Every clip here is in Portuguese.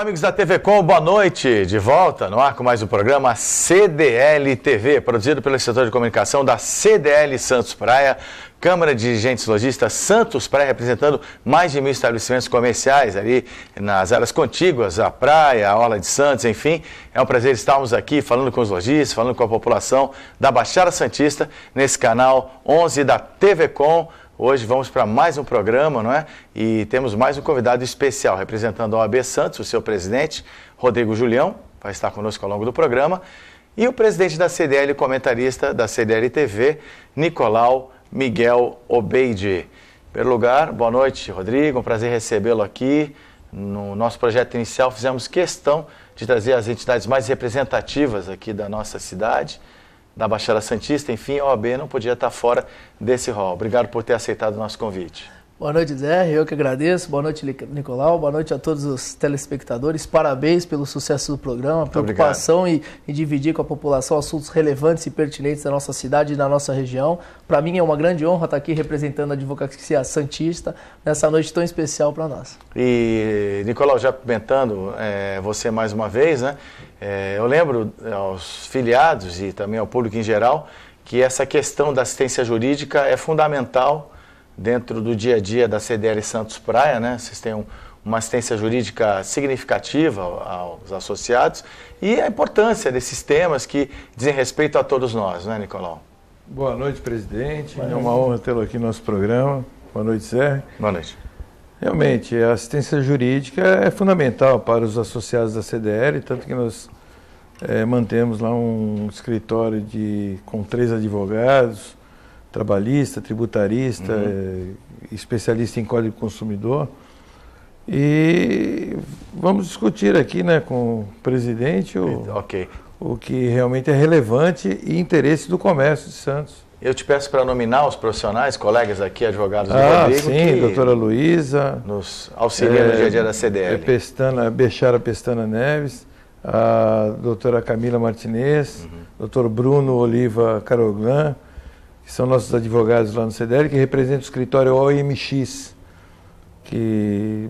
amigos da TV Com, boa noite. De volta no ar com mais um programa CDL TV, produzido pelo setor de comunicação da CDL Santos Praia, Câmara de Dirigentes Lojistas Santos Praia, representando mais de 1.000 estabelecimentos comerciais ali nas áreas contíguas, a praia, a Orla de Santos, enfim. É um prazer estarmos aqui falando com os lojistas, falando com a população da Baixada Santista, nesse canal 11 da TV Com. Hoje vamos para mais um programa, não é? E temos mais um convidado especial, representando a OAB Santos, o seu presidente, Rodrigo Julião, vai estar conosco ao longo do programa, e o presidente da CDL, comentarista da CDL TV, Nicolau Miguel Obeide. Em primeiro lugar, boa noite, Rodrigo, um prazer recebê-lo aqui. No nosso projeto inicial, fizemos questão de trazer as entidades mais representativas aqui da nossa cidade, da Baixada Santista, enfim, a OAB não podia estar fora desse rol. Obrigado por ter aceitado o nosso convite. Boa noite, Zé, eu que agradeço. Boa noite, Nicolau. Boa noite a todos os telespectadores. Parabéns pelo sucesso do programa, preocupação em dividir com a população assuntos relevantes e pertinentes da nossa cidade e da nossa região. Para mim é uma grande honra estar aqui representando a advocacia santista nessa noite tão especial para nós. E, Nicolau, já cumprimentando você mais uma vez, né? Eu lembro aos filiados e também ao público em geral que essa questão da assistência jurídica é fundamental dentro do dia a dia da CDL Santos Praia, né? Vocês têm uma assistência jurídica significativa aos associados e a importância desses temas que dizem respeito a todos nós, né, Nicolau? Boa noite, presidente. É uma honra tê-lo aqui no nosso programa. Boa noite, Zé. Boa noite. Realmente, a assistência jurídica é fundamental para os associados da CDL, tanto que nós mantemos lá um escritório com 3 advogados, trabalhista, tributarista, especialista em Código do Consumidor. E vamos discutir aqui, né, com o presidente o que realmente é relevante e interesse do comércio de Santos. Eu te peço para nominar os profissionais, colegas aqui, advogados do Rodrigo. Sim, doutora Luísa. Nos auxilia no dia a dia da CDL. Bechara Pestana Neves, a doutora Camila Martinez, doutor Bruno Oliva Caroglan, que são nossos advogados lá no CDL, que representam o escritório OMX, que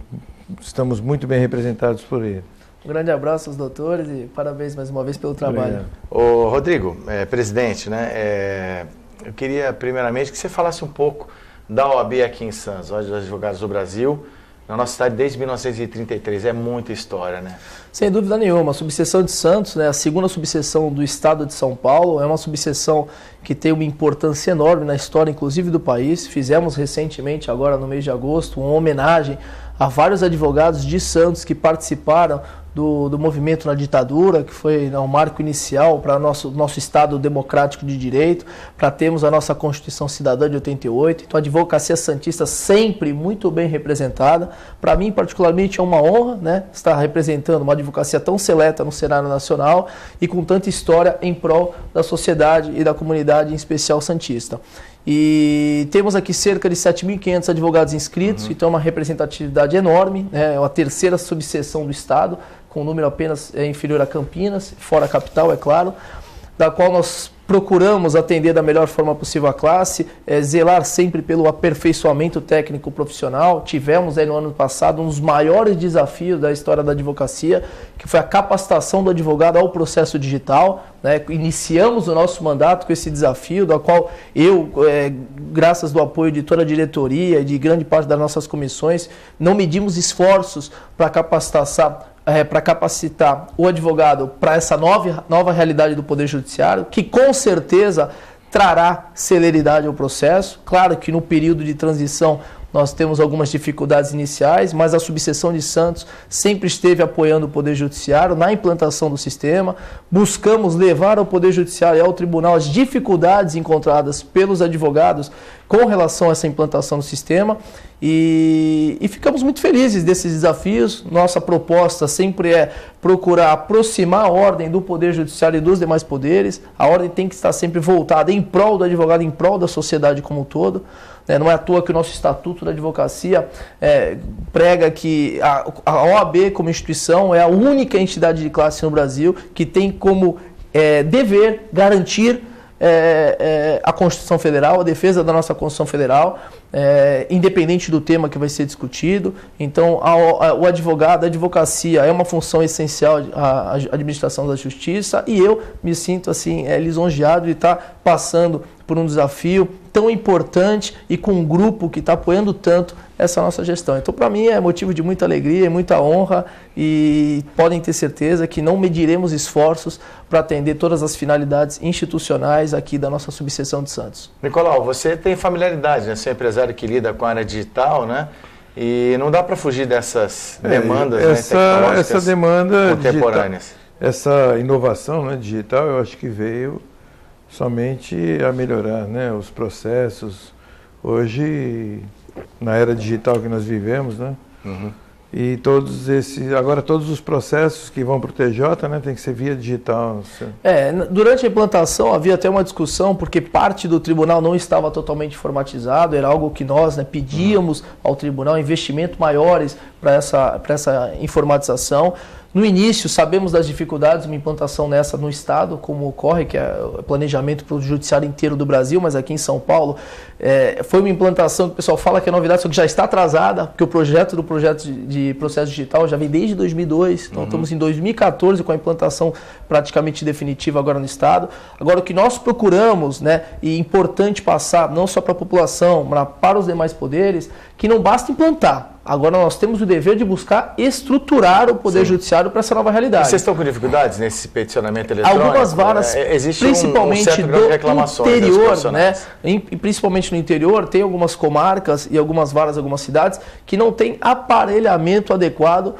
estamos muito bem representados por ele. Um grande abraço aos doutores e parabéns mais uma vez pelo trabalho. Ô, Rodrigo, presidente, né, eu queria primeiramente que você falasse um pouco da OAB aqui em Santos, Ordem dos Advogados do Brasil, na nossa cidade desde 1933, é muita história, né? Sem dúvida nenhuma, a subseção de Santos, né, a segunda subseção do estado de São Paulo, é uma subseção que tem uma importância enorme na história, inclusive do país. Fizemos recentemente, agora no mês de agosto, uma homenagem a vários advogados de Santos que participaram do movimento na ditadura, que foi um marco inicial para nosso Estado democrático de direito, para termos a nossa Constituição Cidadã de 88. Então a advocacia santista sempre muito bem representada. Para mim, particularmente, é uma honra, né, estar representando uma advocacia tão seleta no cenário nacional e com tanta história em prol da sociedade e da comunidade, em especial santista. E temos aqui cerca de 7.500 advogados inscritos, então é uma representatividade enorme, né, é a terceira subseção do Estado, com um número apenas inferior a Campinas, fora a capital, é claro, da qual nós procuramos atender da melhor forma possível a classe, zelar sempre pelo aperfeiçoamento técnico profissional. Tivemos aí no ano passado um dos maiores desafios da história da advocacia, que foi a capacitação do advogado ao processo digital, né? Iniciamos o nosso mandato com esse desafio, da qual eu, graças do apoio de toda a diretoria e de grande parte das nossas comissões, não medimos esforços para capacitar o advogado para essa nova realidade do Poder Judiciário, que com certeza trará celeridade ao processo. Claro que no período de transição nós temos algumas dificuldades iniciais, mas a subseção de Santos sempre esteve apoiando o Poder Judiciário na implantação do sistema. Buscamos levar ao Poder Judiciário e ao Tribunal as dificuldades encontradas pelos advogados com relação a essa implantação do sistema e ficamos muito felizes desses desafios. Nossa proposta sempre é procurar aproximar a ordem do Poder Judiciário e dos demais poderes. A ordem tem que estar sempre voltada em prol do advogado, em prol da sociedade como um todo. Não é à toa que o nosso Estatuto da Advocacia prega que a OAB, como instituição, é a única entidade de classe no Brasil que tem como dever garantir a Constituição Federal, a defesa da nossa Constituição Federal, independente do tema que vai ser discutido. Então, o advogado, a advocacia é uma função essencial à administração da justiça, e eu me sinto assim lisonjeado de estar passando por um desafio tão importante e com um grupo que está apoiando tanto essa nossa gestão. Então, para mim, é motivo de muita alegria e muita honra, e podem ter certeza que não mediremos esforços para atender todas as finalidades institucionais aqui da nossa subseção de Santos. Nicolau, você tem familiaridade, né? Você é empresário que lida com a área digital, né? E não dá para fugir dessas demandas tecnológicas essa demanda contemporâneas. Digital, essa inovação, né, digital, eu acho que veio somente a melhorar, né, os processos. Hoje, na era digital que nós vivemos, né, e agora todos os processos que vão para o TJ, né, tem que ser via digital. Durante a implantação havia até uma discussão, porque parte do tribunal não estava totalmente informatizado, era algo que nós, né, pedíamos ao tribunal investimentos maiores para essa informatização. No início, sabemos das dificuldades de uma implantação nessa no Estado, como ocorre, que é o planejamento para o judiciário inteiro do Brasil, mas aqui em São Paulo foi uma implantação que o pessoal fala que é novidade, só que já está atrasada, porque o projeto de processo digital já vem desde 2002, então estamos em 2014 com a implantação praticamente definitiva agora no Estado. Agora, o que nós procuramos, né, e é importante passar, não só para a população, mas para os demais poderes, que não basta implantar. Agora nós temos o dever de buscar estruturar o Poder Judiciário para essa nova realidade. E vocês estão com dificuldades nesse peticionamento eletrônico? Algumas varas, principalmente do interior, né? E principalmente no interior, tem algumas comarcas e algumas varas, algumas cidades que não tem aparelhamento adequado.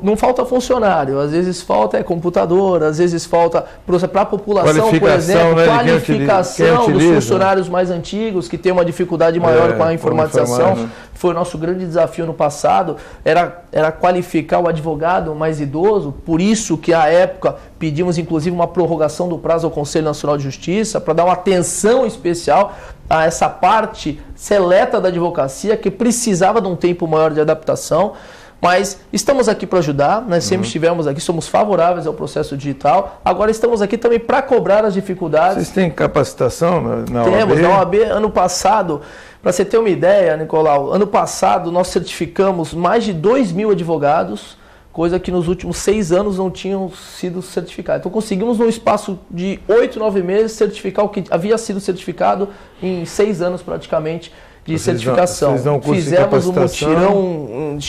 Não falta funcionário, às vezes falta computador, às vezes falta para a população, por exemplo, né, qualificação dos funcionários mais antigos, que tem uma dificuldade maior com a informatização. Né? Foi o nosso grande desafio no passado, era qualificar o advogado mais idoso, por isso que à época pedimos inclusive uma prorrogação do prazo ao Conselho Nacional de Justiça, para dar uma atenção especial a essa parte seleta da advocacia, que precisava de um tempo maior de adaptação. Mas estamos aqui para ajudar, nós sempre estivemos aqui, somos favoráveis ao processo digital, agora estamos aqui também para cobrar as dificuldades. Vocês têm capacitação na OAB? Temos, na OAB, ano passado, para você ter uma ideia, Nicolau, ano passado nós certificamos mais de 2.000 advogados, coisa que nos últimos 6 anos não tinham sido certificados. Então conseguimos, num espaço de 8, 9 meses, certificar o que havia sido certificado em 6 anos praticamente, de certificação. Fizemos um mutirão,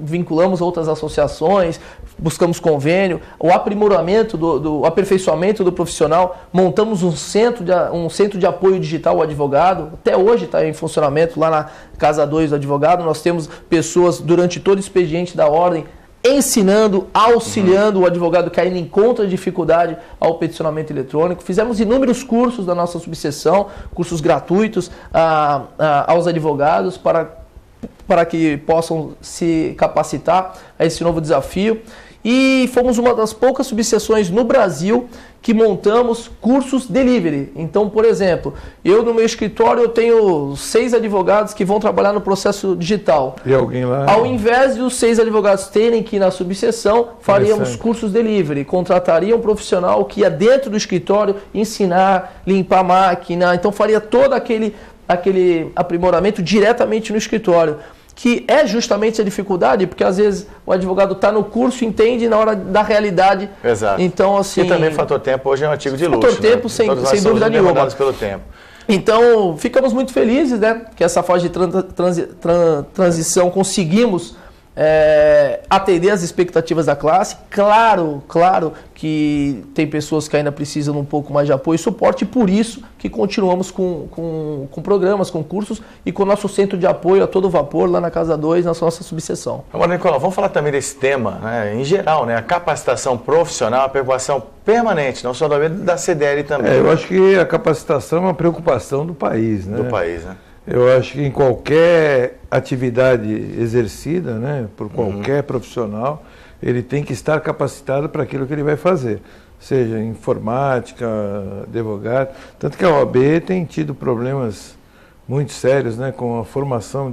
vinculamos outras associações, buscamos convênio, o aprimoramento, o aperfeiçoamento do profissional, montamos um centro de apoio digital ao advogado, até hoje está em funcionamento lá na Casa 2 do advogado, nós temos pessoas durante todo o expediente da ordem, ensinando, auxiliando o advogado que ainda encontra dificuldade ao peticionamento eletrônico. Fizemos inúmeros cursos da nossa subseção, cursos gratuitos aos advogados para que possam se capacitar a esse novo desafio. E fomos uma das poucas subseções no Brasil que montamos cursos delivery. Então, por exemplo, eu no meu escritório eu tenho 6 advogados que vão trabalhar no processo digital. E alguém lá? Ao invés de os 6 advogados terem que ir na subseção, faríamos cursos delivery. Contrataria um profissional que ia dentro do escritório ensinar, limpar a máquina. Então, faria todo aquele aprimoramento diretamente no escritório. Que é justamente a dificuldade, porque às vezes o advogado está no curso, entende na hora da realidade. Exato. Então, assim, e também o fator tempo hoje é um artigo de luxo. Fator tempo, sem dúvida nenhuma. Pelo tempo. Então, ficamos muito felizes, né, que essa fase de transição conseguimos atender as expectativas da classe. Claro que tem pessoas que ainda precisam um pouco mais de apoio e suporte, e por isso que continuamos com programas, com cursos e com o nosso centro de apoio a todo vapor lá na Casa 2, na nossa subseção. Agora, Nicolau, vamos falar também desse tema, né, em geral, né, a capacitação profissional, a preocupação permanente, não só da CDL também. Eu acho que a capacitação é uma preocupação do país, né? Do país, né? Eu acho que em qualquer atividade exercida, né, por qualquer profissional, ele tem que estar capacitado para aquilo que ele vai fazer, seja informática, advogado. Tanto que a OAB tem tido problemas muito sérios, né, com a formação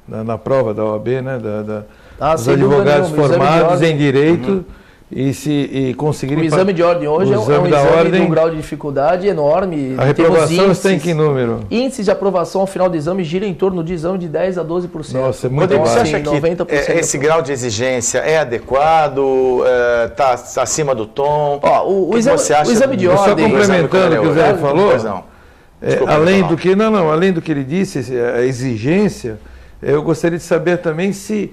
na prova da OAB, né, dos advogados formados em direito, e conseguirem... O exame de ordem hoje é um exame de um grau de dificuldade enorme. A reprovação está em que número? Índice de aprovação ao final do exame gira em torno de exame de 10% a 12%. Nossa, é muito baixo. Você acha que 90% esse grau de exigência é adequado? Está acima do tom? O exame de ordem... Só complementando o que o Zé falou, além do que ele disse, a exigência, eu gostaria de saber também se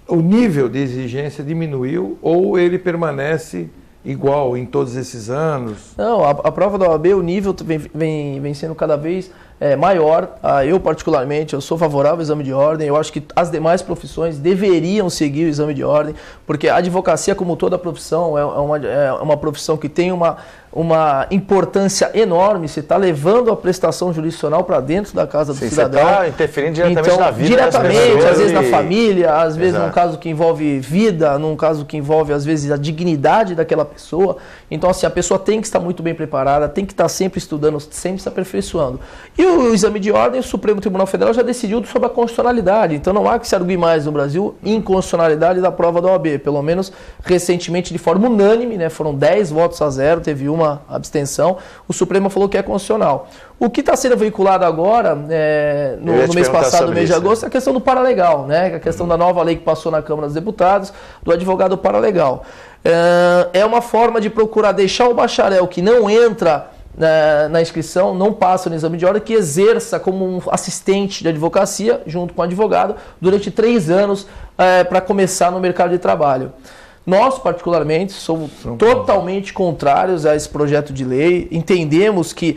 o nível de exigência diminuiu ou ele permanece igual em todos esses anos? Não, a prova da OAB, o nível vem sendo cada vez maior. Eu, particularmente, eu sou favorável ao exame de ordem. Eu acho que as demais profissões deveriam seguir o exame de ordem, porque a advocacia, como toda profissão, é uma profissão que tem uma importância enorme. Você está levando a prestação jurisdicional para dentro da casa do cidadão. Você está interferindo diretamente na vida das pessoas. Diretamente, às vezes na família, às vezes num caso que envolve vida, num caso que envolve, às vezes, a dignidade daquela pessoa. Então, assim, a pessoa tem que estar muito bem preparada, tem que estar sempre estudando, sempre se aperfeiçoando. E o exame de ordem, o Supremo Tribunal Federal já decidiu sobre a constitucionalidade. Então, não há que se arguir mais no Brasil inconstitucionalidade da prova da OAB. Pelo menos, recentemente, de forma unânime, né, foram 10 votos a 0, teve uma abstenção, o Supremo falou que é constitucional. O que está sendo veiculado agora, no mês passado, no mês de agosto, é a questão do paralegal, né? A questão da nova lei que passou na Câmara dos Deputados, do advogado paralegal. É uma forma de procurar deixar o bacharel que não entra na inscrição, não passa no exame de ordem, que exerça como um assistente de advocacia, junto com o advogado, durante 3 anos para começar no mercado de trabalho. Nós, particularmente, somos totalmente contrários a esse projeto de lei. Entendemos que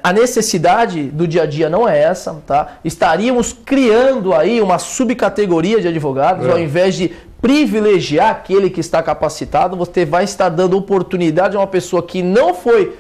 a necessidade do dia a dia não é essa, tá? Estaríamos criando aí uma subcategoria de advogados, ao invés de privilegiar aquele que está capacitado, você vai estar dando oportunidade a uma pessoa que não foi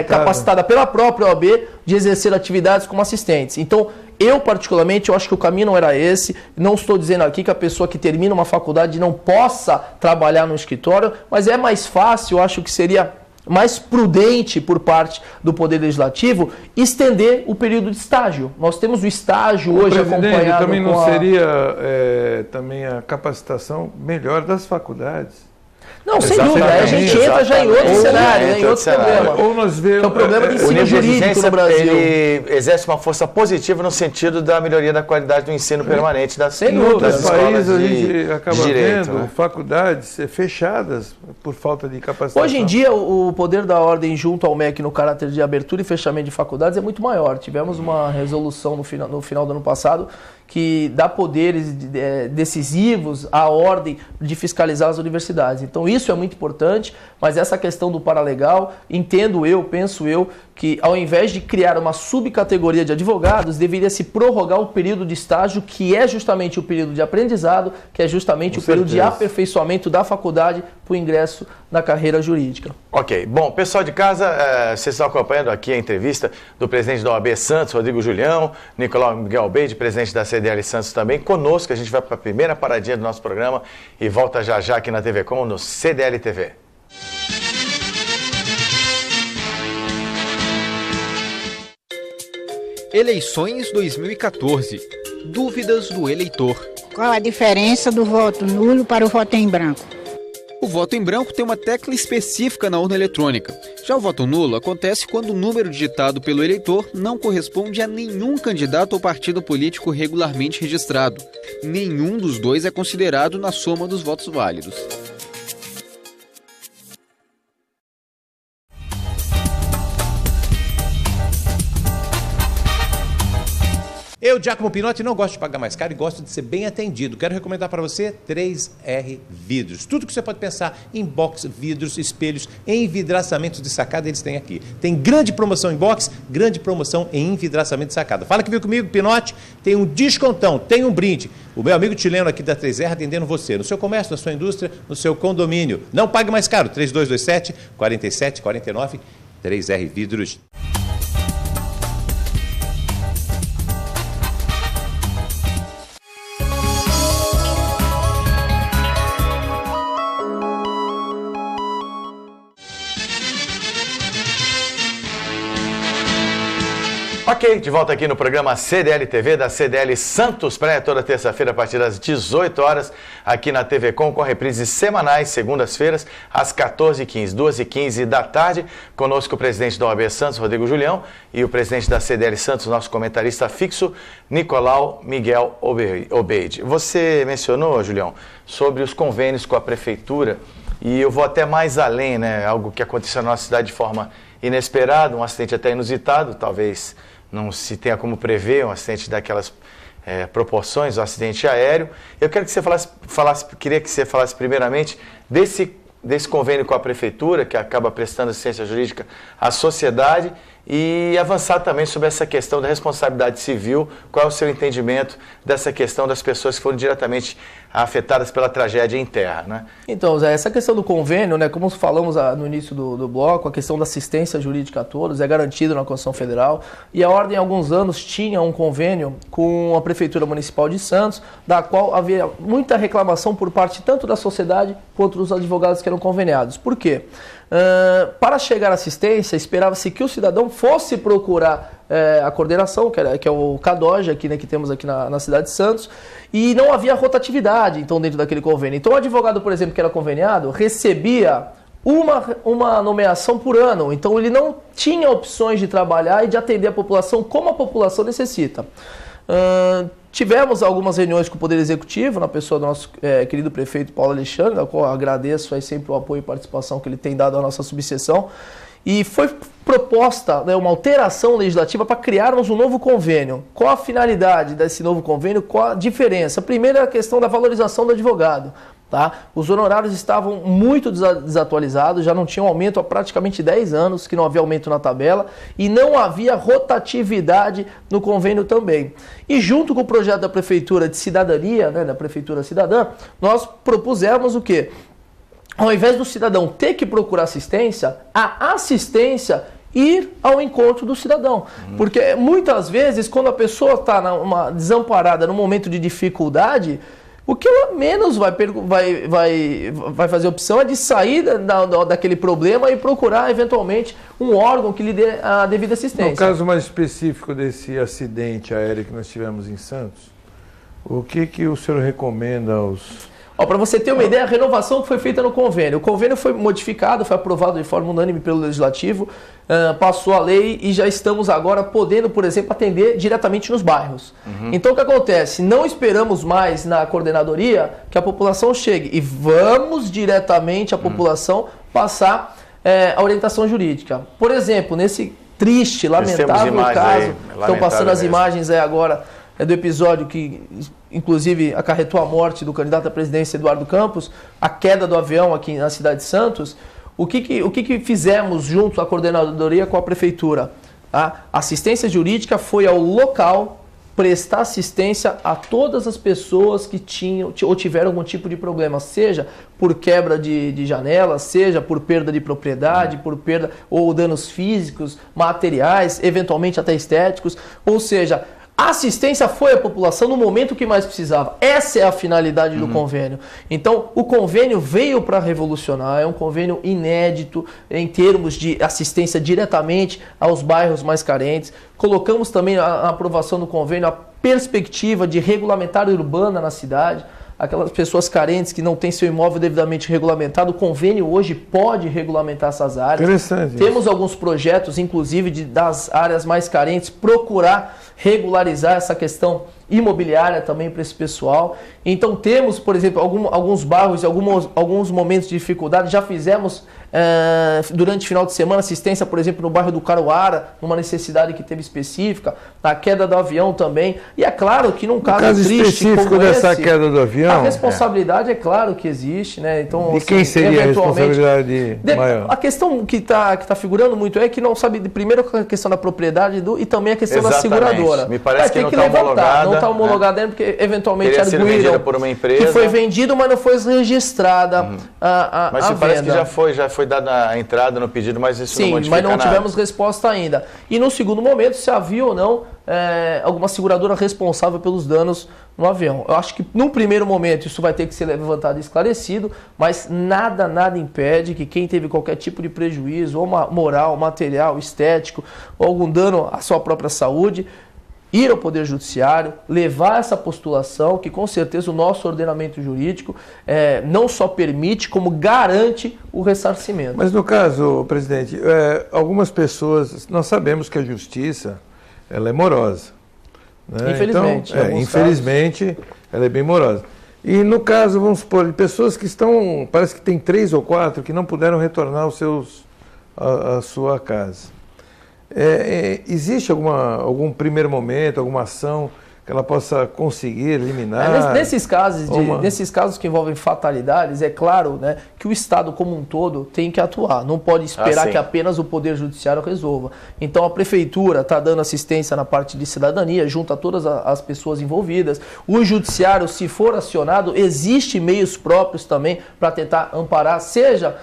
capacitada pela própria OAB de exercer atividades como assistentes. Então, eu, particularmente, eu acho que o caminho não era esse. Não estou dizendo aqui que a pessoa que termina uma faculdade não possa trabalhar no escritório, mas é mais fácil, eu acho que seria mais prudente por parte do Poder Legislativo estender o período de estágio. Nós temos o estágio hoje acompanhado também não seria também a capacitação melhor das faculdades? Não, sem dúvida, a gente entra já em outro cenário, em outro problema. Ou nós vemos o problema do ensino jurídico no Brasil. Ele exerce uma força positiva no sentido da melhoria da qualidade do ensino permanente das escolas. Em outros países a gente acaba vendo faculdades fechadas por falta de capacitação. Hoje em dia, o poder da ordem junto ao MEC no caráter de abertura e fechamento de faculdades é muito maior. Tivemos uma resolução no final do ano passado que dá poderes decisivos à ordem de fiscalizar as universidades. Então isso é muito importante, mas essa questão do paralegal, penso eu, que ao invés de criar uma subcategoria de advogados, deveria se prorrogar o período de estágio, que é justamente o período de aprendizado, que é justamente o período de aperfeiçoamento da faculdade para o ingresso na carreira jurídica. Ok. Bom, pessoal de casa, vocês estão acompanhando aqui a entrevista do presidente da OAB Santos, Rodrigo Julião, Nicolau Miguel Albeide, presidente da CDL Santos também, conosco. A gente vai para a primeira paradinha do nosso programa e volta já aqui na TV Com, no CDL TV. Eleições 2014. Dúvidas do eleitor. Qual a diferença do voto nulo para o voto em branco? O voto em branco tem uma tecla específica na urna eletrônica. Já o voto nulo acontece quando o número digitado pelo eleitor não corresponde a nenhum candidato ou partido político regularmente registrado. Nenhum dos dois é considerado na soma dos votos válidos. Eu, Giacomo Pinotti, não gosto de pagar mais caro e gosto de ser bem atendido. Quero recomendar para você 3R Vidros. Tudo que você pode pensar em box, vidros, espelhos, envidraçamentos de sacada, eles têm aqui. Tem grande promoção em box, grande promoção em envidraçamento de sacada. Fala que veio comigo, Pinotti, tem um descontão, tem um brinde. O meu amigo chileno aqui da 3R atendendo você, no seu comércio, na sua indústria, no seu condomínio. Não pague mais caro, 3227-4749, 3R Vidros. Ok, Ok, de volta aqui no programa CDL TV da CDL Santos Praia, toda terça-feira a partir das 18 horas, aqui na TV Com reprises semanais, segundas-feiras, às 14h15, 2h15 da tarde. Conosco o presidente da OAB Santos, Rodrigo Julião, e o presidente da CDL Santos, nosso comentarista fixo, Nicolau Miguel Obeide. Você mencionou, Julião, sobre os convênios com a prefeitura, e eu vou até mais além, né? Algo que aconteceu na nossa cidade de forma inesperada, um acidente até inusitado, talvez não se tenha como prever um acidente daquelas proporções, um acidente aéreo. Eu quero que você queria que você falasse primeiramente desse convênio com a prefeitura, que acaba prestando assistência jurídica à sociedade, e avançar também sobre essa questão da responsabilidade civil. Qual é o seu entendimento dessa questão das pessoas que foram diretamente afetadas pela tragédia em terra, né? Então, Zé, essa questão do convênio, né, como falamos no início do bloco, a questão da assistência jurídica a todos é garantida na Constituição Federal, e a Ordem, há alguns anos, tinha um convênio com a Prefeitura Municipal de Santos, da qual havia muita reclamação por parte tanto da sociedade quanto dos advogados que eram conveniados. Por quê? Para chegar à assistência, esperava-se que o cidadão fosse procurar a coordenação, que é o CADOG, aqui, né, que temos aqui na cidade de Santos, e não havia rotatividade, então, dentro daquele convênio. Então, o advogado, por exemplo, que era conveniado, recebia uma nomeação por ano, então ele não tinha opções de trabalhar e de atender a população como a população necessita. Tivemos algumas reuniões com o Poder Executivo, na pessoa do nosso querido prefeito Paulo Alexandre, ao qual eu agradeço sempre o apoio e participação que ele tem dado à nossa subseção, e foi proposta, né, uma alteração legislativa para criarmos um novo convênio. Qual a finalidade desse novo convênio? Qual a diferença? A primeira é a questão da valorização do advogado. Tá? Os honorários estavam muito desatualizados, já não tinham aumento há praticamente 10 anos, que não havia aumento na tabela, e não havia rotatividade no convênio também. E junto com o projeto da Prefeitura de Cidadania, né, da Prefeitura Cidadã, nós propusemos o quê? Ao invés do cidadão ter que procurar assistência, a assistência ir ao encontro do cidadão. Porque muitas vezes, quando a pessoa está desamparada num momento de dificuldade, o que ela menos vai fazer opção é de sair daquele problema e procurar, eventualmente, um órgão que lhe dê a devida assistência. No caso mais específico desse acidente aéreo que nós tivemos em Santos, o que o senhor recomenda aos... Para você ter uma ideia, a renovação que foi feita no convênio. O convênio foi modificado, foi aprovado de forma unânime pelo Legislativo, passou a lei e já estamos agora podendo, por exemplo, atender diretamente nos bairros. Então o que acontece? Não esperamos mais na coordenadoria que a população chegue e vamos diretamente à população passar a orientação jurídica. Por exemplo, nesse triste, lamentável caso, estão passando as imagens aí agora, do episódio que, inclusive, acarretou a morte do candidato à presidência Eduardo Campos, a queda do avião aqui na cidade de Santos. O que fizemos junto à coordenadoria com a prefeitura? A assistência jurídica foi ao local prestar assistência a todas as pessoas que tinham ou tiveram algum tipo de problema, seja por quebra de janela, seja por perda de propriedade, por perda ou danos físicos, materiais, eventualmente até estéticos, ou seja, a assistência foi à população no momento que mais precisava. Essa é a finalidade do convênio. Então, o convênio veio para revolucionar, é um convênio inédito em termos de assistência diretamente aos bairros mais carentes. Colocamos também a aprovação do convênio, a perspectiva de regulamentar urbana na cidade. Aquelas pessoas carentes que não têm seu imóvel devidamente regulamentado, o convênio hoje pode regulamentar essas áreas. Interessante. Temos alguns projetos, inclusive, das áreas mais carentes, procurar regularizar essa questão imobiliária também para esse pessoal. Então temos, por exemplo, alguns bairros e alguns momentos de dificuldade. Já fizemos durante o final de semana assistência, por exemplo, no bairro do Caruara, numa necessidade que teve específica, na queda do avião também. E é claro que num caso triste específico como dessa esse, queda do avião, a responsabilidade é claro que existe, né? Então, de quem seria a responsabilidade maior? A questão que tá figurando muito é que não sabe, primeiro a questão da propriedade e também a questão da seguradora. Me parece que não está homologada. Não está homologada ainda, porque eventualmente teria sido vendida por uma empresa. Que foi vendido, mas não foi registrada Mas a parece venda. que já foi dada a entrada no pedido, mas isso não modifica mas não nada. tivemos resposta ainda. E no segundo momento, se havia ou não alguma seguradora responsável pelos danos no avião. Eu acho que num primeiro momento isso vai ter que ser levantado e esclarecido, mas nada impede que quem teve qualquer tipo de prejuízo, ou moral, material, estético, ou algum dano à sua própria saúde, ir ao Poder Judiciário, levar essa postulação, que com certeza o nosso ordenamento jurídico não só permite, como garante o ressarcimento. Mas no caso, presidente, algumas pessoas, nós sabemos que a justiça ela é morosa. Né? Infelizmente. Então, infelizmente, ela é bem morosa. E no caso, vamos supor, de pessoas que estão, parece que tem 3 ou 4 que não puderam retornar a sua casa. Existe algum primeiro momento, alguma ação que ela possa conseguir eliminar? Nesses casos que envolvem fatalidades, é claro, né, que o Estado como um todo tem que atuar. Não pode esperar que apenas o Poder Judiciário resolva. Então a Prefeitura está dando assistência na parte de cidadania, junto a todas as pessoas envolvidas. O Judiciário, se for acionado, existe meios próprios também para tentar amparar, seja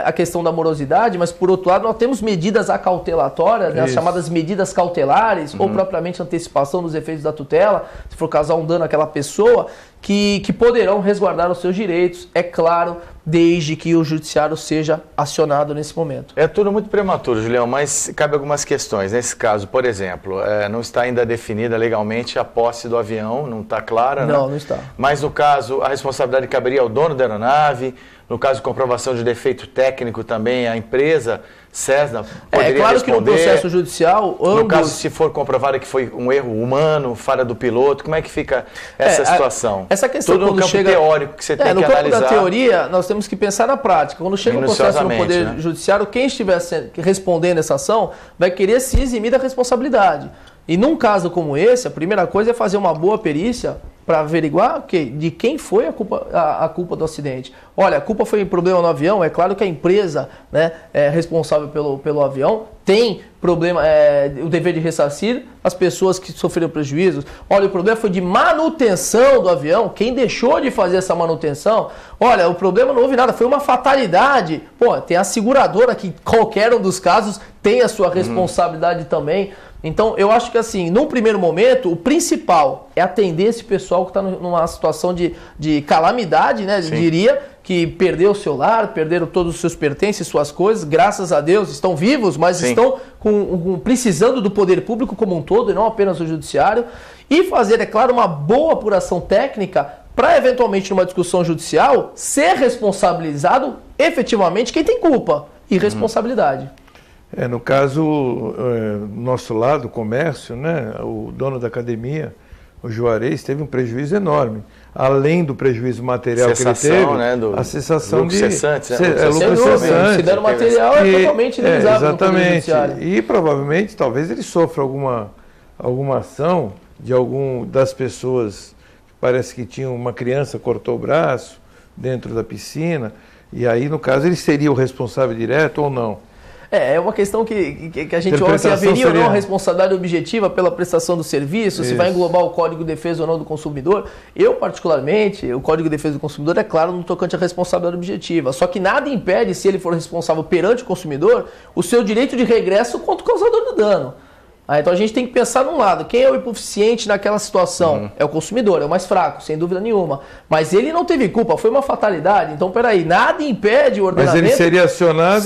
a questão da morosidade, mas por outro lado nós temos medidas acautelatórias, né, as chamadas medidas cautelares, ou propriamente antecipação dos efeitos da tutela, se for causar um dano àquela pessoa, que poderão resguardar os seus direitos, é claro, desde que o judiciário seja acionado nesse momento. É tudo muito prematuro, Julião, mas cabe algumas questões. Nesse caso, por exemplo, não está ainda definida legalmente a posse do avião, não está clara, Não, né? não está. Mas no caso, a responsabilidade caberia ao dono da aeronave. No caso de comprovação de defeito técnico também, a empresa, Cessna, poderia claro responder. que no processo judicial, ambos... No caso, se for comprovado que foi um erro humano, falha do piloto, como é que fica essa situação? Essa questão tudo no campo teórico que você tem que analisar. No campo da teoria, nós temos que pensar na prática. Quando chega o processo no Poder Judiciário, quem estiver respondendo essa ação vai querer se eximir da responsabilidade. E num caso como esse, a primeira coisa é fazer uma boa perícia para averiguar de quem foi a culpa do acidente. Olha, a culpa foi um problema no avião, é claro que a empresa, né, responsável pelo avião tem problema, o dever de ressarcir as pessoas que sofreram prejuízos. Olha, o problema foi de manutenção do avião, quem deixou de fazer essa manutenção. Olha, o problema não houve nada, foi uma fatalidade. Pô, tem a seguradora que qualquer um dos casos tem a sua responsabilidade também. Então, eu acho que assim, num primeiro momento, o principal é atender esse pessoal que está numa situação de calamidade, né? Eu diria, que perdeu o seu lar, perderam todos os seus pertences, suas coisas, graças a Deus estão vivos, mas estão precisando do poder público como um todo, e não apenas do judiciário, e fazer, é claro, uma boa apuração técnica para, eventualmente, numa discussão judicial, ser responsabilizado efetivamente quem tem culpa e responsabilidade. No caso, nosso lado, o comércio, né, o dono da academia, o Juarez, teve um prejuízo enorme. Além do prejuízo material que ele teve, né, a cessação lucro cessante, lucro cessante. Se der o material, é totalmente indenizável no Poder Judiciário. E provavelmente, talvez ele sofra alguma ação de das pessoas que parece que tinham uma criança, cortou o braço dentro da piscina, e aí, no caso, ele seria o responsável direto ou não? É uma questão que a gente olha se haveria ou não a responsabilidade objetiva pela prestação do serviço, se vai englobar o Código de Defesa ou não do consumidor. Eu, particularmente, o Código de Defesa do Consumidor é claro no tocante à responsabilidade objetiva. Só que nada impede, se ele for responsável perante o consumidor, o seu direito de regresso contra o causador do dano. Então a gente tem que pensar num lado, quem é o hipoficiente naquela situação? É o consumidor, é o mais fraco, sem dúvida nenhuma. Mas ele não teve culpa, foi uma fatalidade. Então, peraí, nada impede o ordenamento... Mas ele seria acionado...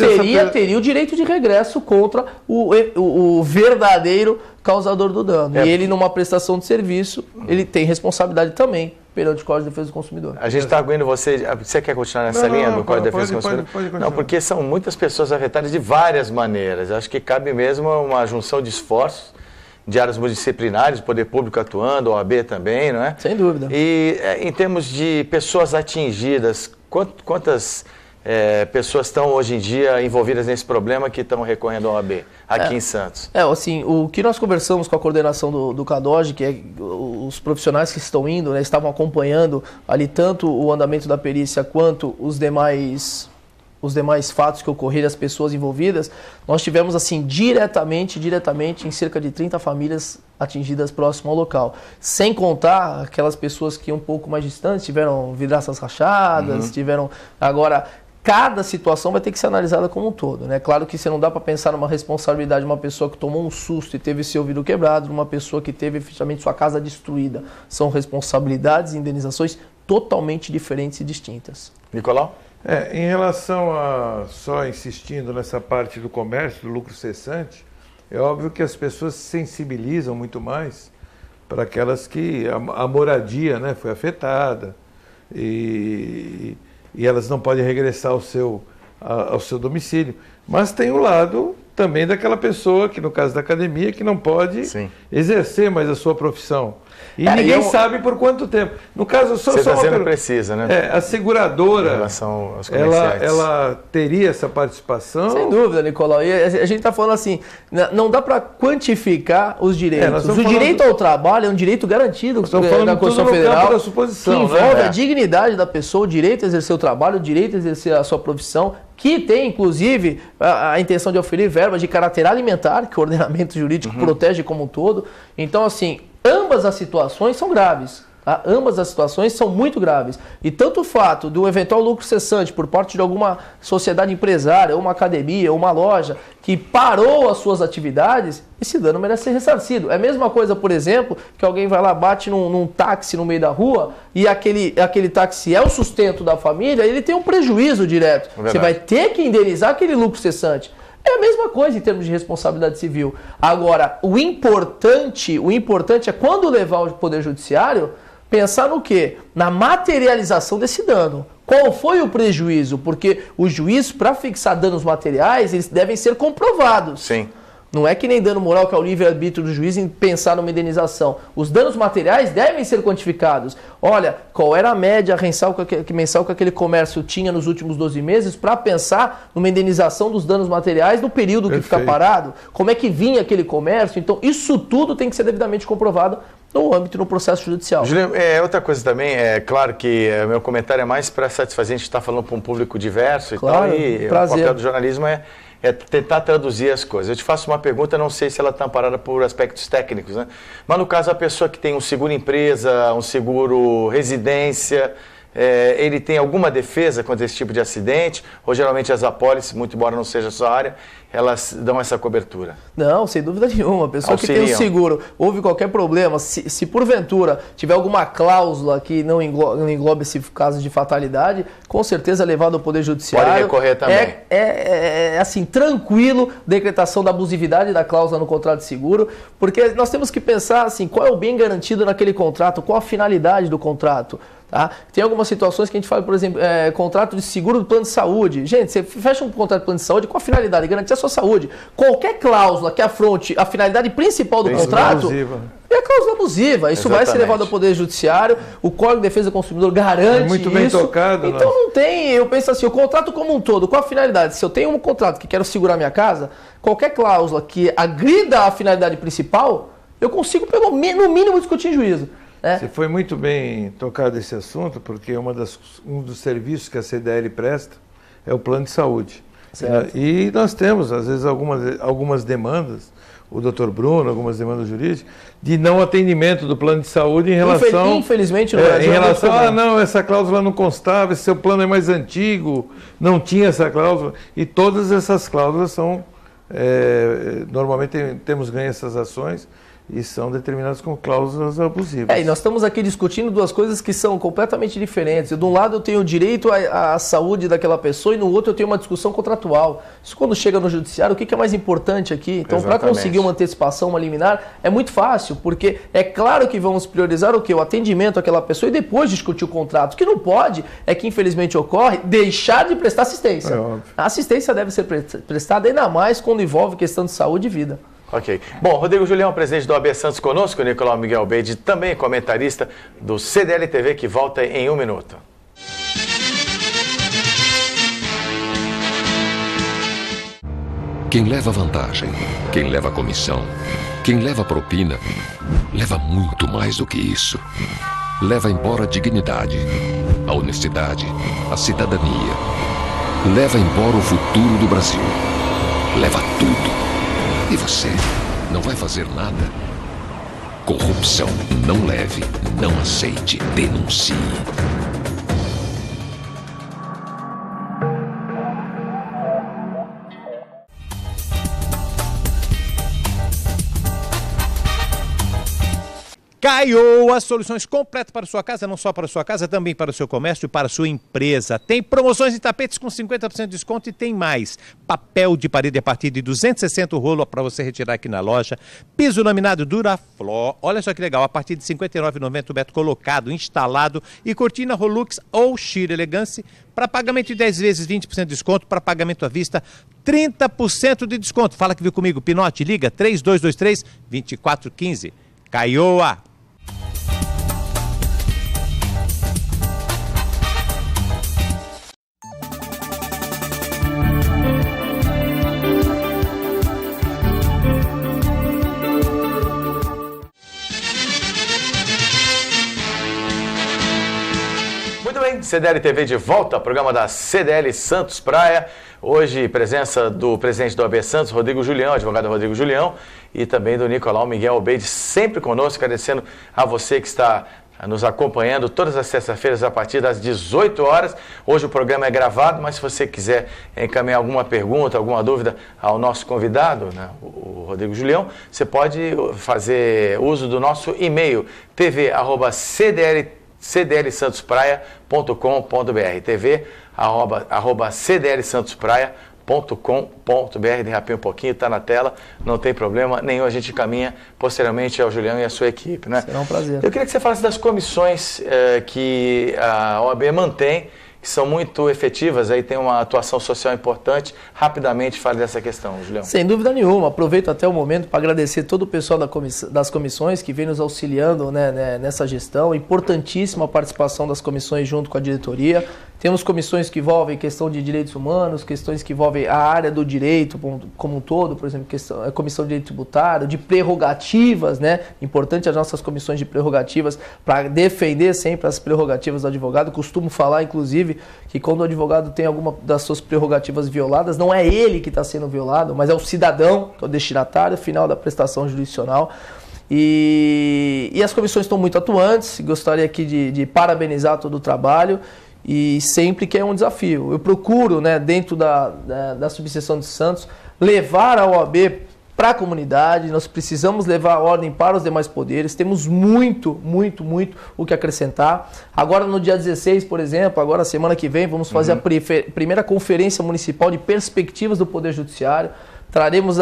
Teria o direito de regresso contra o verdadeiro causador do dano. E ele, numa prestação de serviço, ele tem responsabilidade também perante o Código de Defesa do Consumidor. A gente está aguardando você quer continuar nessa linha do Código de Defesa do Consumidor? Pode não, porque são muitas pessoas afetadas de várias maneiras. Acho que cabe mesmo uma junção de esforços de áreas multidisciplinares, poder público atuando, OAB também, não é? Sem dúvida. E em termos de pessoas atingidas, quantas pessoas estão hoje em dia envolvidas nesse problema que estão recorrendo ao OAB aqui em Santos? Assim, o que nós conversamos com a coordenação do CADOG, que é os profissionais que estão indo, né, estavam acompanhando ali tanto o andamento da perícia quanto os demais fatos que ocorreram, as pessoas envolvidas, nós tivemos assim diretamente em cerca de 30 famílias atingidas próximo ao local. Sem contar aquelas pessoas que um pouco mais distantes tiveram vidraças rachadas, tiveram... Agora, cada situação vai ter que ser analisada como um todo, né? Claro que você não dá para pensar numa responsabilidade de uma pessoa que tomou um susto e teve seu vidro quebrado, numa pessoa que teve efetivamente sua casa destruída. São responsabilidades e indenizações totalmente diferentes e distintas. Nicolau? Em relação a, só insistindo nessa parte do comércio, do lucro cessante, é óbvio que as pessoas se sensibilizam muito mais para aquelas que a moradia, né, foi afetada e elas não podem regressar ao seu domicílio. Mas tem o lado também daquela pessoa, que no caso da academia, que não pode exercer mais a sua profissão. E ninguém sabe por quanto tempo. No caso, você está sendo precisa, né? A seguradora, em relação aos comerciantes, ela teria essa participação? Sem dúvida, Nicolau. E a gente está falando assim, não dá para quantificar os direitos. O direito ao trabalho é um direito garantido da Constituição Federal, da suposição, que envolve a dignidade da pessoa, o direito a exercer o trabalho, o direito a exercer a sua profissão, que tem, inclusive, a intenção de oferir verbas de caráter alimentar, que o ordenamento jurídico protege como um todo. Então, assim, ambas as situações são graves. Tá? Ambas as situações são muito graves. E tanto o fato do eventual lucro cessante por parte de alguma sociedade empresária, ou uma academia, ou uma loja, que parou as suas atividades, esse dano merece ser ressarcido. É a mesma coisa, por exemplo, que alguém vai lá, bate num táxi no meio da rua, e aquele táxi é o sustento da família, ele tem um prejuízo direto. Você vai ter que indenizar aquele lucro cessante. É a mesma coisa em termos de responsabilidade civil. Agora, o importante é quando levar ao Poder Judiciário, pensar no quê? Na materialização desse dano. Qual foi o prejuízo? Porque o juiz, para fixar danos materiais, eles devem ser comprovados. Sim. Não é que nem dano moral, que é o livre-arbítrio do juiz em pensar numa indenização. Os danos materiais devem ser quantificados. Olha, qual era a média mensal que aquele comércio tinha nos últimos 12 meses para pensar numa indenização dos danos materiais no período que fica parado? Como é que vinha aquele comércio? Então, isso tudo tem que ser devidamente comprovado no âmbito do processo judicial. Juliano, outra coisa também, é claro que meu comentário é mais para satisfazer, a gente está falando para um público diverso claro, e tal, e prazer. O papel do jornalismo é tentar traduzir as coisas. Eu te faço uma pergunta, não sei se ela está amparada por aspectos técnicos, né? Mas no caso, a pessoa que tem um seguro empresa, um seguro residência, ele tem alguma defesa contra esse tipo de acidente? Ou geralmente as apólices, muito embora não seja a sua área, elas dão essa cobertura? Não, sem dúvida nenhuma. A pessoa que tem um seguro, houve qualquer problema, se porventura tiver alguma cláusula que não englobe esse caso de fatalidade, com certeza é levado ao Poder Judiciário. Pode recorrer também. Assim, tranquilo, decretação da abusividade da cláusula no contrato de seguro, porque nós temos que pensar assim, qual é o bem garantido naquele contrato, qual a finalidade do contrato. Tá? Tem algumas situações que a gente fala, por exemplo, contrato de seguro do plano de saúde. Gente, você fecha um contrato de plano de saúde com a finalidade de garantir a sua saúde. Qualquer cláusula que afronte a finalidade principal do contrato é a cláusula abusiva. Isso vai ser levado ao Poder Judiciário. O Código de Defesa do Consumidor garante muito bem isso. Tocado, então não tem, eu penso assim, o contrato como um todo, com a finalidade, se eu tenho um contrato que quero segurar minha casa, qualquer cláusula que agrida a finalidade principal, eu consigo, no mínimo, discutir em juízo. Você foi muito bem tocado esse assunto, porque um dos serviços que a CDL presta é o plano de saúde. E nós temos, às vezes, algumas demandas, o doutor Bruno, algumas demandas jurídicas, de não atendimento do plano de saúde em relação... Infelizmente, no Brasil, em relação não, essa cláusula não constava, esse seu plano é mais antigo, não tinha essa cláusula. E todas essas cláusulas são... normalmente temos ganho essas ações e são determinadas como cláusulas abusivas. E nós estamos aqui discutindo duas coisas que são completamente diferentes. De um lado eu tenho o direito à saúde daquela pessoa e no outro eu tenho uma discussão contratual. Isso quando chega no judiciário, o que é mais importante aqui? Então, para conseguir uma antecipação, uma liminar, é muito fácil, porque é claro que vamos priorizar o quê? O atendimento àquela pessoa e depois discutir o contrato. O que não pode é que, infelizmente, ocorre deixar de prestar assistência. A assistência deve ser prestada ainda mais quando envolve questão de saúde e vida. Ok. Bom, Rodrigo Julião, presidente do OAB Santos conosco, Nicolau Miguel Beide, também comentarista do CDL TV, que volta em 1 minuto. Quem leva vantagem, quem leva comissão, quem leva propina, leva muito mais do que isso. Leva embora a dignidade, a honestidade, a cidadania. Leva embora o futuro do Brasil. Leva tudo. E você não vai fazer nada? Corrupção. Não leve, não aceite, denuncie. Caioa, soluções completas para a sua casa, não só para a sua casa, também para o seu comércio e para a sua empresa. Tem promoções em tapetes com 50% de desconto e tem mais. Papel de parede a partir de 260 rolo para você retirar aqui na loja. Piso laminado Duraflor, olha só que legal, a partir de R$ 59,90 o metro colocado, instalado. E cortina Rolux ou Sheer Elegance para pagamento de 10 vezes, 20% de desconto. Para pagamento à vista, 30% de desconto. Fala que viu comigo, Pinote, liga 3223-2415. Caioa. Muito bem, CDL TV de volta, programa da CDL Santos Praia. Hoje, presença do presidente do OAB Santos, Rodrigo Julião, advogado Rodrigo Julião, e também do Nicolau Miguel Obeide, sempre conosco, agradecendo a você que está nos acompanhando todas as sextas-feiras a partir das 18 horas. Hoje o programa é gravado, mas se você quiser encaminhar alguma pergunta, alguma dúvida ao nosso convidado, né, o Rodrigo Julião, você pode fazer uso do nosso e-mail, tv@cdlsantospraia.com.br, tv@cdlsantospraia.com.br. Derrapei um pouquinho, está na tela, não tem problema nenhum, a gente caminha posteriormente ao Julião e a sua equipe, né? Será um prazer. Eu queria que você falasse das comissões que a OAB mantém, que são muito efetivas, aí tem uma atuação social importante. Rapidamente fale dessa questão, Julião. Sem dúvida nenhuma, aproveito até o momento para agradecer todo o pessoal das comissões que vem nos auxiliando, né, nessa gestão. Importantíssima a participação das comissões junto com a diretoria. Temos comissões que envolvem questão de direitos humanos, questões que envolvem a área do direito como um todo, por exemplo, a comissão de direito tributário, de prerrogativas, né? Importante as nossas comissões de prerrogativas para defender sempre as prerrogativas do advogado. Costumo falar, inclusive, que quando o advogado tem alguma das suas prerrogativas violadas, não é ele que está sendo violado, mas é o cidadão, que é o destinatário final da prestação jurisdicional. E as comissões estão muito atuantes, gostaria aqui de parabenizar todo o trabalho. E sempre que é um desafio. Eu procuro, né, dentro da subseção de Santos, levar a OAB para a comunidade. Nós precisamos levar a ordem para os demais poderes. Temos muito o que acrescentar. Agora no dia 16, por exemplo, agora semana que vem, vamos fazer a primeira conferência municipal de perspectivas do Poder Judiciário. Traremos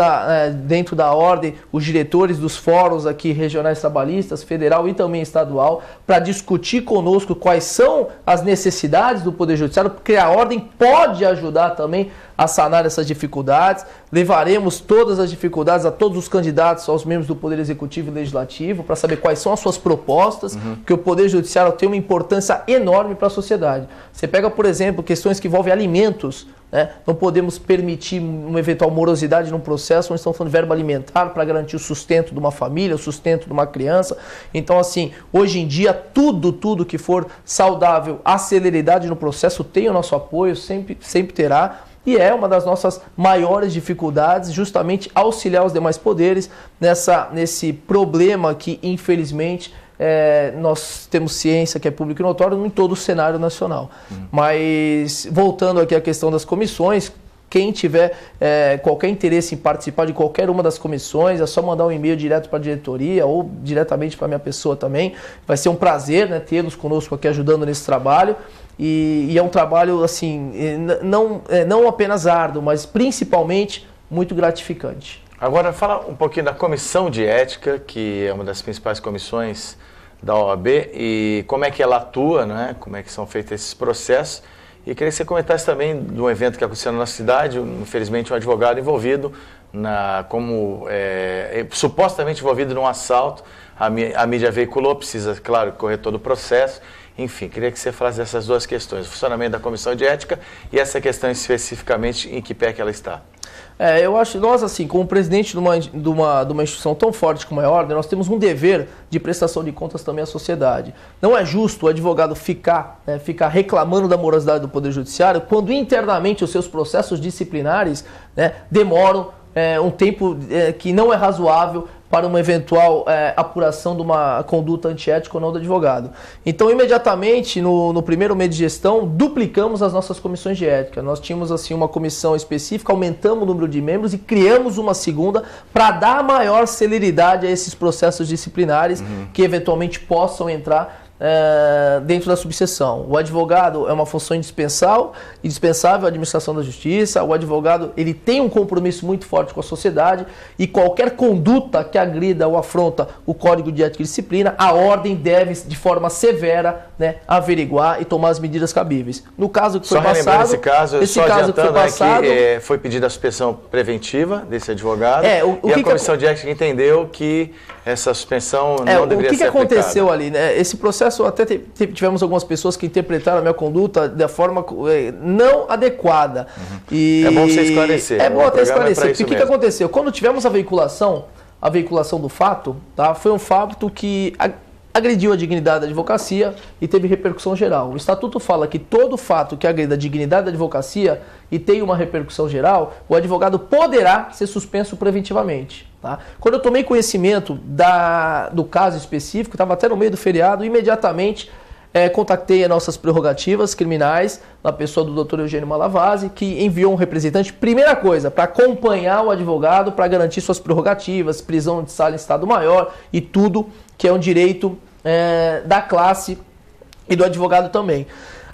dentro da ordem os diretores dos fóruns aqui regionais trabalhistas, federal e também estadual, para discutir conosco quais são as necessidades do Poder Judiciário, porque a ordem pode ajudar também a sanar essas dificuldades. Levaremos todas as dificuldades a todos os candidatos, aos membros do Poder Executivo e Legislativo, para saber quais são as suas propostas, porque o Poder Judiciário tem uma importância enorme para a sociedade. Você pega, por exemplo, questões que envolvem alimentos, né? Não podemos permitir uma eventual morosidade num processo onde estamos falando de verba alimentar para garantir o sustento de uma família, o sustento de uma criança. Então, assim, hoje em dia, tudo que for saudável, a celeridade no processo tem o nosso apoio, sempre terá. E é uma das nossas maiores dificuldades, justamente auxiliar os demais poderes nesse problema que, infelizmente, nós temos ciência que é público e notório em todo o cenário nacional. Mas, voltando aqui à questão das comissões, quem tiver qualquer interesse em participar de qualquer uma das comissões, é só mandar um e-mail direto para a diretoria ou diretamente para a minha pessoa também. Vai ser um prazer, né, tê-los conosco aqui ajudando nesse trabalho. E é um trabalho, assim, não apenas árduo, mas principalmente muito gratificante. Agora, fala um pouquinho da Comissão de Ética, que é uma das principais comissões da OAB, e como é que ela atua, né? Como é que são feitos esses processos. E queria que você comentasse também de um evento que aconteceu na nossa cidade, infelizmente um advogado envolvido, supostamente envolvido num assalto. A mídia veiculou, precisa, claro, correr todo o processo. Enfim, queria que você falasse dessas duas questões, o funcionamento da Comissão de Ética e essa questão especificamente em que pé que ela está. Eu acho que nós, assim, como presidente de uma instituição tão forte como é a Ordem, nós temos um dever de prestação de contas também à sociedade. Não é justo o advogado ficar reclamando da morosidade do Poder Judiciário quando internamente os seus processos disciplinares, né, demoram um tempo que não é razoável para uma eventual apuração de uma conduta antiética ou não do advogado. Então, imediatamente, no primeiro mês de gestão, duplicamos as nossas comissões de ética. Nós tínhamos assim uma comissão específica, aumentamos o número de membros e criamos uma segunda para dar maior celeridade a esses processos disciplinares que eventualmente possam entrar dentro da subseção. O advogado é uma função indispensável à administração da justiça. O advogado ele tem um compromisso muito forte com a sociedade e qualquer conduta que agrida ou afronta o Código de Ética e Disciplina, a ordem deve, de forma severa, averiguar e tomar as medidas cabíveis. No caso que foi passado... Esse caso que foi passado, que foi pedida a suspensão preventiva desse advogado e a Comissão de Ética entendeu que essa suspensão não deveria ser aplicada. O que aconteceu ali? Esse processo, até tivemos algumas pessoas que interpretaram a minha conduta da forma não adequada. E é bom você esclarecer. É bom até esclarecer. O que aconteceu? Quando tivemos a veiculação do fato, tá? Foi um fato que agrediu a dignidade da advocacia e teve repercussão geral. O Estatuto fala que todo fato que agrida a dignidade da advocacia e tem uma repercussão geral, o advogado poderá ser suspenso preventivamente. Tá? Quando eu tomei conhecimento do caso específico, estava até no meio do feriado, imediatamente contactei as nossas prerrogativas criminais, na pessoa do Dr. Eugênio Malavasi, que enviou um representante, primeira coisa, para acompanhar o advogado, para garantir suas prerrogativas, prisão de sala em estado maior e tudo que é um direito da classe e do advogado também.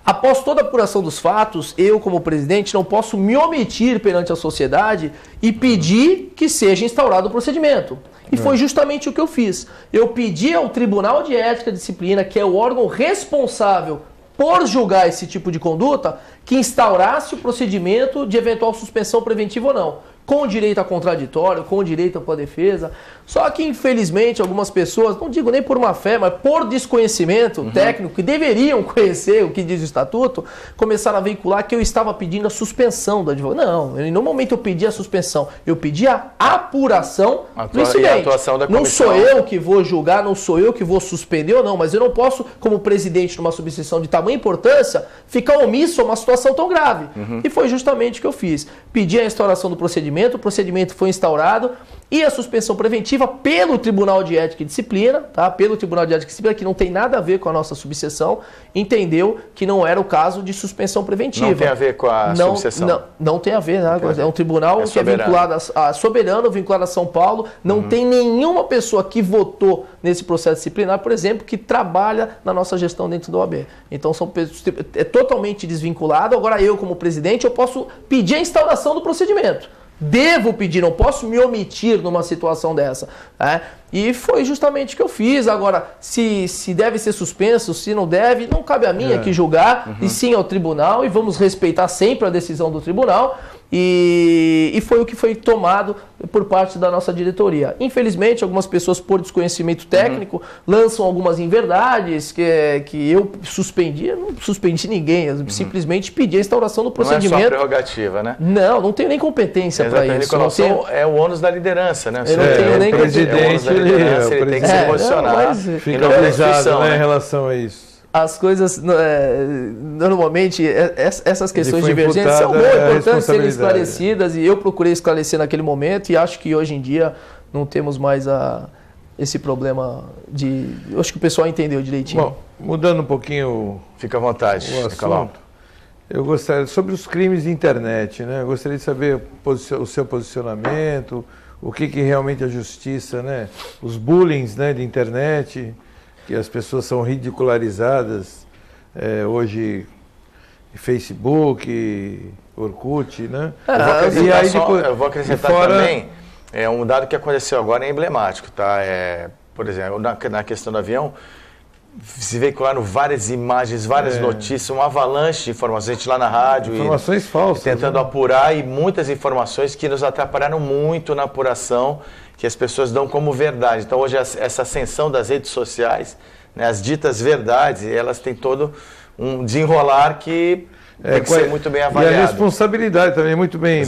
Após toda a apuração dos fatos, eu, como presidente, não posso me omitir perante a sociedade e pedir que seja instaurado o procedimento. E foi justamente o que eu fiz. Eu pedi ao Tribunal de Ética e Disciplina, que é o órgão responsável por julgar esse tipo de conduta, que instaurasse o procedimento de eventual suspensão preventiva ou não. Com direito a contraditório, com direito à defesa. Só que, infelizmente, algumas pessoas, não digo nem por má fé, mas por desconhecimento técnico, que deveriam conhecer o que diz o Estatuto, começaram a veicular que eu estava pedindo a suspensão do advogado. Não, em nenhum momento eu pedi a suspensão. Eu pedi a apuração do incidente. Não sou eu que vou julgar, não sou eu que vou suspender ou não, mas eu não posso, como presidente numa subseção de tamanha importância, ficar omisso a uma situação tão grave. E foi justamente o que eu fiz. Pedi a instauração do procedimento, o procedimento foi instaurado e a suspensão preventiva pelo Tribunal de Ética e Disciplina, tá? Pelo Tribunal de Ética e Disciplina, que não tem nada a ver com a nossa subseção, entendeu que não era o caso de suspensão preventiva. Não tem a ver com a subseção? Não tem a ver, né? É um tribunal que é vinculado soberano, vinculado a São Paulo, não tem nenhuma pessoa que votou nesse processo disciplinar, por exemplo, que trabalha na nossa gestão dentro da OAB. Então é totalmente desvinculado. Agora eu, como presidente, eu posso pedir a instauração do procedimento. Devo pedir, não posso me omitir numa situação dessa. E foi justamente o que eu fiz. Agora, se deve ser suspenso, se não deve, não cabe a mim aqui julgar, e sim ao tribunal, e vamos respeitar sempre a decisão do tribunal. E foi o que foi tomado por parte da nossa diretoria. Infelizmente, algumas pessoas, por desconhecimento técnico, lançam algumas inverdades que eu suspendi. Eu não suspendi ninguém, eu simplesmente pedi a instauração do procedimento. Não é só prerrogativa, né? Não tenho nem competência para isso. É o ônus da liderança, né? Eu não tenho nem competência. Ele tem que se posicionar. Fica pesado, em relação a isso. As coisas, normalmente, essas questões divergentes são muito importantes serem esclarecidas, e eu procurei esclarecer naquele momento, e acho que hoje em dia não temos mais esse problema de... Eu acho que o pessoal entendeu direitinho. Bom, mudando um pouquinho... Fica à vontade, o assunto. Eu gostaria, sobre os crimes de internet, né? Eu gostaria de saber o seu posicionamento, o que realmente a justiça, né? Os bullings, né, de internet... que as pessoas são ridicularizadas hoje, Facebook, Orkut, né? Eu vou acrescentar também, um dado que aconteceu agora é emblemático, tá? Por exemplo, na questão do avião, se veicularam várias imagens, várias notícias, uma avalanche de informações, a gente lá na rádio. Informações falsas. Tentando apurar, e muitas informações que nos atrapalharam muito na apuração, que as pessoas dão como verdade. Então hoje essa ascensão das redes sociais, né, as ditas verdades, elas têm todo um desenrolar que tem que ser muito bem avaliado. E a responsabilidade também é muito bem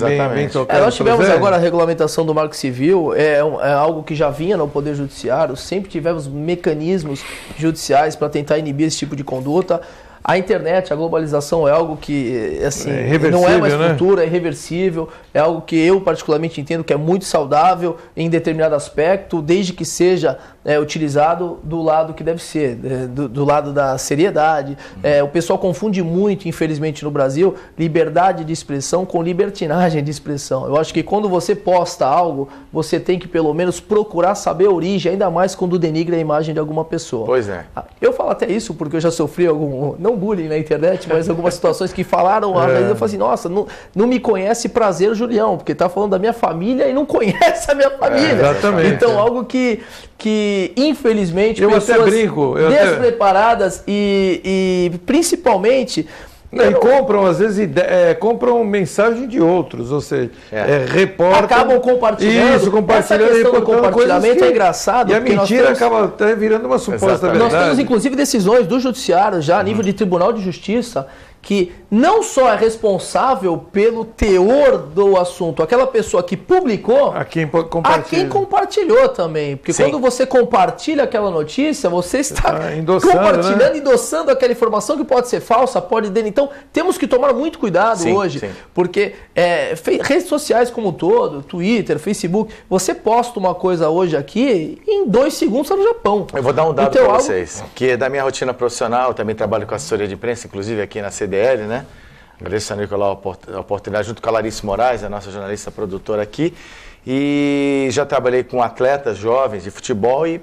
tocada. Nós tivemos agora a regulamentação do Marco Civil, é algo que já vinha no Poder Judiciário, sempre tivemos mecanismos judiciais para tentar inibir esse tipo de conduta. A internet, a globalização é algo que assim, irreversível, não é mais né? futuro, é irreversível, é algo que eu particularmente entendo que é muito saudável em determinado aspecto, desde que seja utilizado do lado que deve ser, do lado da seriedade. O pessoal confunde muito, infelizmente, no Brasil, liberdade de expressão com libertinagem de expressão. Eu acho que quando você posta algo, você tem que pelo menos procurar saber a origem, ainda mais quando denigra a imagem de alguma pessoa. Pois é. Eu falo até isso porque eu já sofri não bullying na internet, mas algumas situações que falaram, às vezes eu falo assim, nossa, não me conhece, prazer, Julião, porque tá falando da minha família e não conhece a minha família. Exatamente. Então, algo que infelizmente Eu pessoas até brinco, despreparadas e principalmente... E compram, às vezes, compram mensagem de outros, ou seja, reportam... Acabam compartilhando. Isso, compartilhando. Essa questão do compartilhamento é engraçado. E a mentira acaba até virando uma suposta verdade. Nós temos, inclusive, decisões do judiciário, já a nível de Tribunal de Justiça, que não só é responsável pelo teor do assunto, aquela pessoa que publicou, a quem compartilhou também. Porque quando você compartilha aquela notícia, você está compartilhando, né? Endossando aquela informação que pode ser falsa, pode... Então, temos que tomar muito cuidado hoje, porque redes sociais como um todo, Twitter, Facebook, você posta uma coisa hoje aqui, em 2 segundos está no Japão. Eu vou dar um dado para vocês, que é da minha rotina profissional, eu também trabalho com assessoria de imprensa, inclusive aqui na CDL, né? Agradeço a Nicolau a oportunidade, junto com a Larissa Moraes, a nossa jornalista produtora aqui. E já trabalhei com atletas jovens de futebol e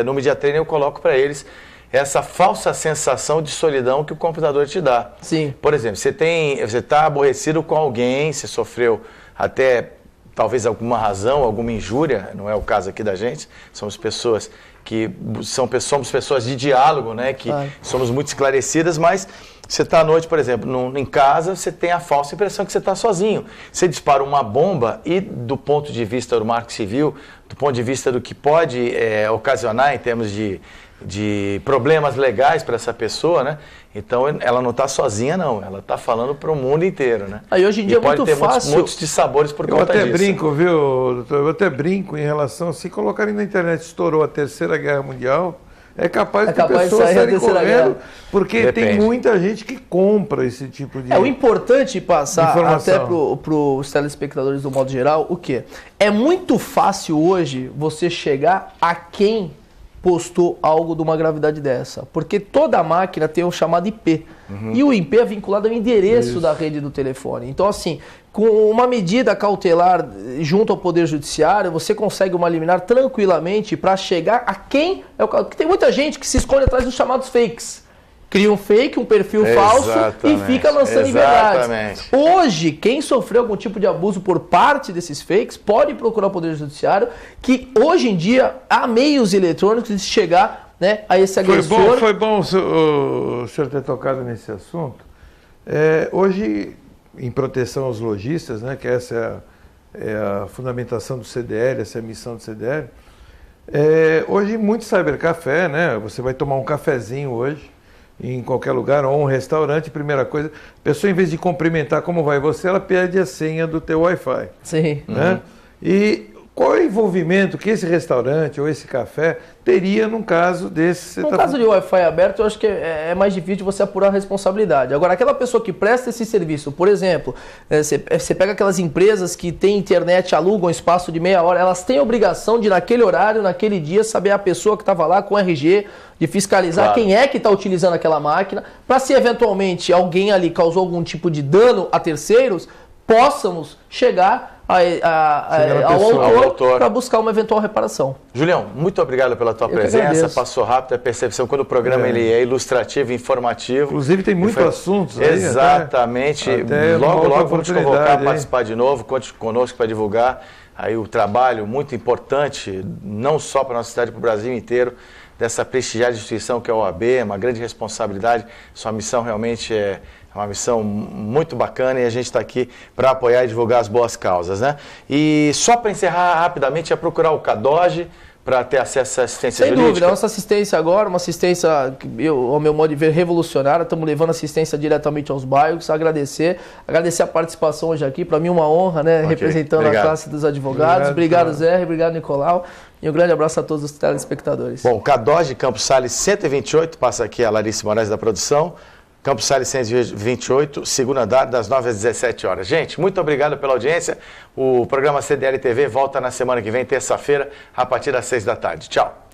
no Media Training eu coloco para eles essa falsa sensação de solidão que o computador te dá. Sim. Por exemplo, você está aborrecido com alguém, você sofreu até talvez alguma razão, alguma injúria, não é o caso aqui da gente, somos pessoas somos pessoas de diálogo, né? Que somos muito esclarecidas, mas você está à noite, por exemplo, em casa, você tem a falsa impressão que você está sozinho. Você dispara uma bomba e, do ponto de vista do Marco Civil, do ponto de vista do que pode ocasionar em termos de problemas legais para essa pessoa, né? Então, ela não está sozinha, não. Ela está falando para o mundo inteiro, né? Aí, hoje em dia é muito fácil. Pode ter muitos dissabores por conta disso. Eu até brinco, viu, doutor? Eu até brinco em relação, se colocarem na internet, estourou a Terceira Guerra Mundial, é capaz de pessoas saírem correndo, porque tem muita gente que compra esse tipo de o importante passar até para os telespectadores do modo geral, o quê? É muito fácil hoje você chegar a quem postou algo de uma gravidade dessa, porque toda máquina tem o chamado IP, e o IP é vinculado ao endereço da rede do telefone. Então, assim, com uma medida cautelar junto ao Poder Judiciário, você consegue uma liminar tranquilamente para chegar a quem é o caso. Porque tem muita gente que se esconde atrás dos chamados fakes. Cria um fake, um perfil falso e fica lançando inverdades. Hoje, quem sofreu algum tipo de abuso por parte desses fakes pode procurar o Poder Judiciário, que hoje em dia há meios eletrônicos de chegar, né, a esse agressor. Foi bom o senhor ter tocado nesse assunto. Hoje, em proteção aos lojistas, né, que essa é a fundamentação do CDL, essa é a missão do CDL, hoje muito cybercafé, né, você vai tomar um cafezinho hoje, em qualquer lugar, ou um restaurante, primeira coisa, a pessoa, em vez de cumprimentar como vai você, ela pede a senha do teu Wi-Fi. Sim. Né? E qual é o envolvimento que esse restaurante ou esse café teria num caso desse? No caso de Wi-Fi aberto, eu acho que é mais difícil você apurar a responsabilidade. Agora, aquela pessoa que presta esse serviço, por exemplo, você pega aquelas empresas que têm internet, alugam um espaço de meia hora, elas têm a obrigação de, naquele horário, naquele dia, saber a pessoa que estava lá com RG, de fiscalizar quem é que está utilizando aquela máquina, para se eventualmente alguém ali causou algum tipo de dano a terceiros, possamos chegar ao autor para buscar uma eventual reparação. Julião, muito obrigado pela tua presença. Passou rápido a percepção quando o programa ele é ilustrativo, informativo. Inclusive tem muitos assuntos aí. Exatamente. Até logo vamos te convocar a participar de novo. Conte conosco para divulgar aí o trabalho muito importante, não só para a nossa cidade, para o Brasil inteiro, dessa prestigiada instituição que é a OAB, é uma grande responsabilidade. Sua missão realmente é uma missão muito bacana e a gente está aqui para apoiar e divulgar as boas causas, né? E só para encerrar rapidamente, é procurar o CADOG para ter acesso à assistência jurídica. Sem dúvida, nossa assistência agora, uma assistência, ao meu modo de ver, revolucionária. Estamos levando assistência diretamente aos bairros. Agradecer a participação hoje aqui. Para mim, uma honra, né? Representando a classe dos advogados. Obrigado, Zé. Obrigado, Nicolau. E um grande abraço a todos os telespectadores. Bom, CADOG, Campos Sales 128, passa aqui a Larissa Moraes da produção. Campos Sales 128, segundo andar, das 9 às 17 horas. Gente, muito obrigado pela audiência. O programa CDL TV volta na semana que vem, terça-feira, a partir das 6 da tarde. Tchau.